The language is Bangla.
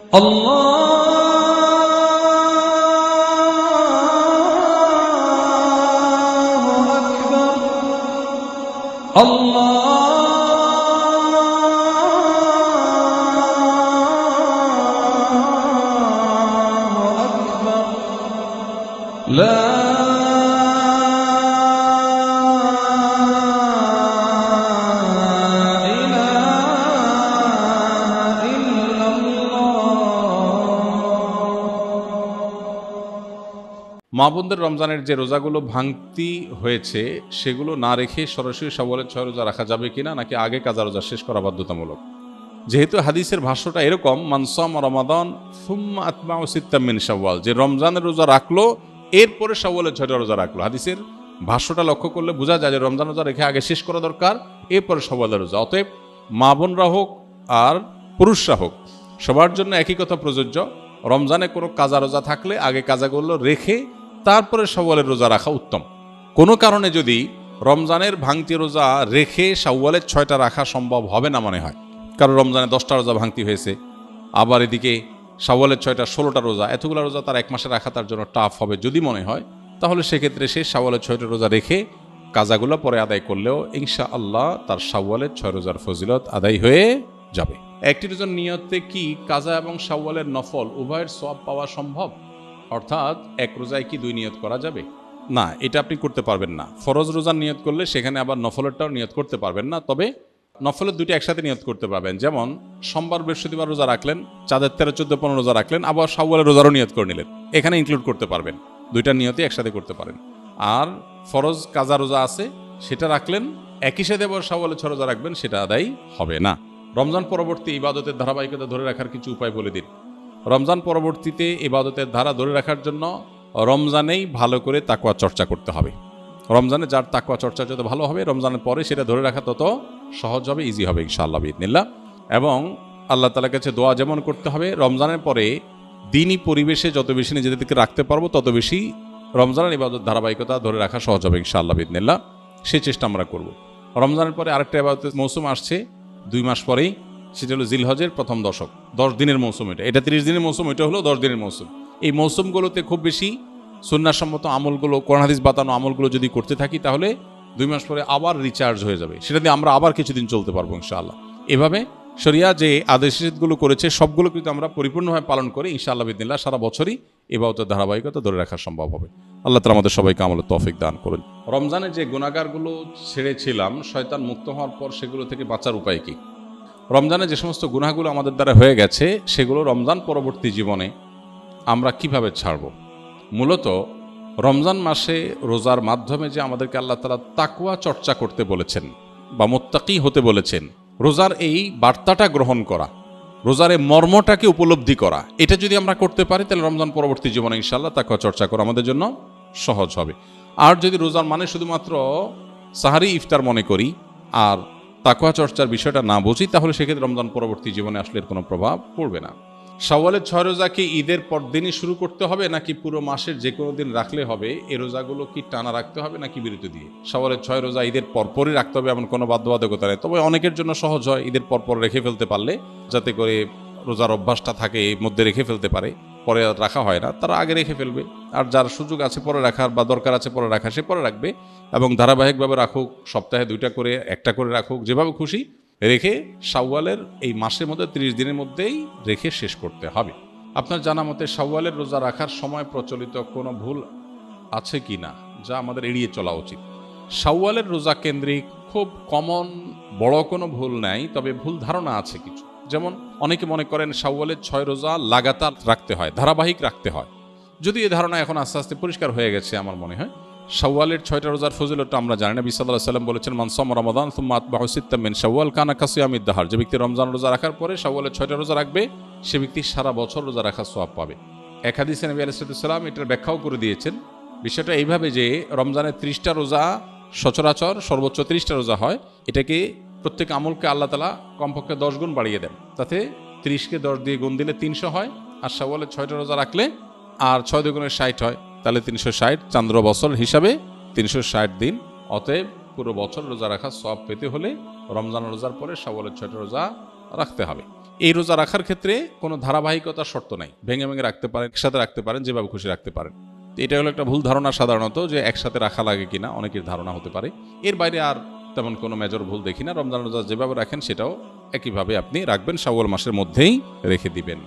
মা বোনদের রমজানের যে রোজাগুলো ভাঙতি হয়েছে সেগুলো না রেখে সরাসরি শাওয়ালের 6 রোজা রাখা যাবে কিনা, নাকি আগে কাজা রোজা শেষ করা বাধ্যতামূলক? যেহেতু হাদিসের ভাষ্যটা এরকম, মান সামা রমাদান সুম্মা আতবাউ সিত্তাম মিন শাওয়াল, যে রমজানের রোজা রাখলো এরপরে শাওয়ালের 6টা রোজা রাখলো, হাদিসের ভাষ্যটা লক্ষ্য করলে বোঝা যায় যে রমজান রোজা রেখে আগে শেষ করা দরকার, এরপরে শাওয়ালের রোজা। অতএব মা বোনরা হোক আর পুরুষরা হোক সবার জন্য একই কথা প্রযোজ্য। রমজানে কোনো কাজা রোজা থাকলে আগে কাজাগুলো রেখে তারপরে শাওয়ালের রোজা রাখা উত্তম। কোনো কারণে যদি রমজানের ভাঙতি রোজা রেখে শাওয়ালের 6টা রাখা সম্ভব হবে না মনে হয়, কারণ রমজানে 10টা রোজা ভাঙতি হয়েছে, আবার এদিকে শাওয়ালের 6টা 16টা রোজা, এতগুলো রোজা তার এক মাসে রাখা তার জন্য টাফ হবে যদি মনে হয়, তাহলে সেক্ষেত্রে সে শাওয়ালের 6টা রোজা রেখে কাজাগুলো পরে আদায় করলেও ইনশাআল্লাহ তার শাওয়ালের 6 রোজার ফজিলত আদায় হয়ে যাবে। একটি রোজার নিয়তে কি কাজা এবং শাওয়ালের নফল উভয়ের সওয়াব পাওয়া সম্ভব? অর্থাৎ এক রোজায় কি 2 নিয়ত করা যাবে? না, এটা আপনি করতে পারবেন না। ফরজ রোজার নিয়ত করলে সেখানে আবার নফলেরটাও নিয়ত করতে পারবেন না, তবে নফলের 2টি একসাথে নিয়ত করতে পারবেন। যেমন সোমবার বৃহস্পতিবার রোজা রাখলেন, চাঁদের 13, 14, 15 রোজা রাখলেন, আবার শাওয়ালের রোজারও নিয়ত করে নিলেন, এখানে ইনক্লুড করতে পারবেন, 2টা নিয়তই একসাথে করতে পারেন। আর ফরজ কাজা রোজা আছে সেটা রাখলেন, একই সাথে আবার শাওয়ালের 6 রোজা রাখবেন, সেটা আদায় হবে না। রমজান পরবর্তী ইবাদতের ধারাবাহিকতা ধরে রাখার কিছু উপায় বলে দিন। রমজান পরবর্তীতে ইবাদতের ধারা ধরে রাখার জন্য রমজানেই ভালো করে তাকওয়া চর্চা করতে হবে। রমজানে যার তাকওয়া চর্চা যত ভালো হবে, রমজানের পরে সেটা ধরে রাখা তত সহজ হবে, ইজি হবে ইনশাআল্লাহ বিইذনিল্লাহ। এবং আল্লাহ তাআলার কাছে দোয়া যেমন করতে হবে, রমজানের পরে দিনই পরিবেশে যত বেশি নিজেদেরকে রাখতে পারবো তত বেশি রমজানের ইবাদত ধারাবাহিকতা ধরে রাখা সহজ হবে ইনশাআল্লাহ বিইذনিল্লাহ। সেই চেষ্টা আমরা করব। রমজানের পরে আরেকটা ইবাদতের মৌসুম আসছে 2 মাস পরেই, সেটা হলো জিলহজের প্রথম দশক, 10 দিনের মৌসুম। এটা 30 দিনের মৌসুম, এটা হলো 10 দিনের মৌসুম। এই মৌসুমগুলোতে খুব বেশি সুন্নাহসম্মত আমলগুলো, কোরআন হাদিস বাতানো আমলগুলো যদি করতে থাকি তাহলে 2 মাস পরে আবার রিচার্জ হয়ে যাবে, সেটা দিয়ে আমরা আবার কিছুদিন চলতে পারবো ইনশাআল্লাহ। এভাবে শরিয়া যে আদেশগুলো করেছে সবগুলো কিন্তু আমরা পরিপূর্ণভাবে পালন করি ইনশাআল্লাহ বিইذনিল্লাহ, সারা বছরই ইবাদতের ধারাবাহিকতা ধরে রাখা সম্ভব হবে। আল্লাহ তাআলা আমাদের সবাইকে আমলের তৌফিক দান করুন। রমজানে যে গুনাহগারগুলো ছেড়েছিলাম শয়তান মুক্ত হওয়ার পর সেগুলো থেকে বাঁচার উপায় কি? রমজানে যে সমস্ত গুনাহগুলো আমাদের দ্বারা হয়ে গেছে সেগুলো রমজান পরবর্তী জীবনে আমরা কিভাবে ছাড়ব? মূলত রমজান মাসে রোজার মাধ্যমে যে আমাদেরকে আল্লাহ তাআলা তাকওয়া চর্চা করতে বলেছেন বা মুত্তাকি হতে বলেছেন, রোজার এই বার্তাটা গ্রহণ করা, রোজার এই মর্মটাকে উপলব্ধি করা, এটা যদি আমরা করতে পারি তাহলে রমজান পরবর্তী জীবনে ইনশাআল্লাহ তাকওয়া চর্চা করা আমাদের জন্য সহজ হবে। আর যদি রোজার মানে শুধুমাত্র সাহারি ইফতার মনে করি আর তাকওয়া চর্চার বিষয়টা না বুঝি, তাহলে সেক্ষেত্রে রমজান পরবর্তী জীবনে আসলে এর কোনো প্রভাব পড়বে না। শাওয়ালের 6 রোজা কি ঈদের পর দিনই শুরু করতে হবে, নাকি পুরো মাসের যে কোনো দিন রাখলে হবে? এই রোজাগুলো কি টানা রাখতে হবে নাকি বিরতি দিয়ে? শাওয়ালের 6 রোজা ঈদের পরপরই রাখতে হবে এমন কোনো বাধ্যবাধকতা নেই, তবে অনেকের জন্য সহজ হয় ঈদের পরপর রেখে ফেলতে পারলে, যাতে করে রোজার অভ্যাসটা থাকে, এর মধ্যে রেখে ফেলতে পারে, পরে রাখা হয় না, তারা আগে রেখে ফেলবে। আর যার সুযোগ আছে পরে রাখার বা দরকার আছে পরে রাখা, সে পরে রাখবে। এবং ধারাবাহিকভাবে রাখুক, সপ্তাহে 2টা করে, 1টা করে রাখুক, যেভাবে খুশি রেখে শাওয়ালের এই মাসের মধ্যে 30 দিনের মধ্যেই রেখে শেষ করতে হবে। আপনার জানা মতে শাওয়ালের রোজা রাখার সময় প্রচলিত কোনো ভুল আছে কি না যা আমাদের এড়িয়ে চলা উচিত? শাওয়ালের রোজা কেন্দ্রিক খুব কমন বড় কোনো ভুল নাই, তবে ভুল ধারণা আছে কিছু। যেমন অনেকে মনে করেন শাওয়ালের 6 রোজা লাগাতার রাখতে হয়, ধারাবাহিক রাখতে হয়। যদি এই ধারণা এখন আস্তে আস্তে পরিষ্কার হয়ে গেছে আমার মনে হয়। শাওয়ালের 6টা রোজার ফজিলতটা আমরা জানি। নবী সাল্লাল্লাহু আলাইহি ওয়াসাল্লাম বলেছেন, মান সামা রমাদান সুম্মা আতবাহু সিত্তাম মিন শাওয়াল কানা কাসিয়ামিদ দাহর। যে ব্যক্তি রমজান রোজা রাখার পরে শাওয়ালের 6টা রোজা রাখবে, সে ব্যক্তি সারা বছর রোজা রাখার সওয়াব পাবে। এক হাদিসে নবী আলাইহিস সালাম এটার ব্যাখ্যাও করে দিয়েছেন। বিষয়টা এইভাবে যে রমজানের 30টা রোজা সচরাচর সর্বোচ্চ 30টা রোজা হয়, এটাকে প্রত্যেক আমলকে আল্লাহ তাআলা কমপক্ষে 10 গুণ বাড়িয়ে দেন, তাতে 30কে 10 দিয়ে গুণ দিলে 300 হয়। আর শাওয়ালের 6টা রোজা রাখলে আর 6 দুগুণে 60 হয়, তাহলে 360 চান্দ্র বছর হিসাবে 360 দিন। অতএব পুরো বছর রোজা রাখার সওয়াব পেতে হলে রমজান রোজার পরে শাওয়ালের 6টা রোজা রাখতে হবে। এই রোজা রাখার ক্ষেত্রে কোনো ধারাবাহিকতার শর্ত নাই, ভেঙে ভেঙে রাখতে পারেন, একসাথে রাখতে পারেন, যেভাবে খুশি রাখতে পারেন। তো এটা হলো একটা ভুল ধারণা সাধারণত, যে একসাথে রাখা লাগে কিনা অনেকের ধারণা হতে পারে। এর বাইরে আর তেমন কোনো মেজর ভুল দেখি না। রমজান রোজা যেভাবে রাখেন সেটাও একইভাবে আপনি রাখবেন, শাওয়াল মাসের মধ্যেই রেখে দিবেন।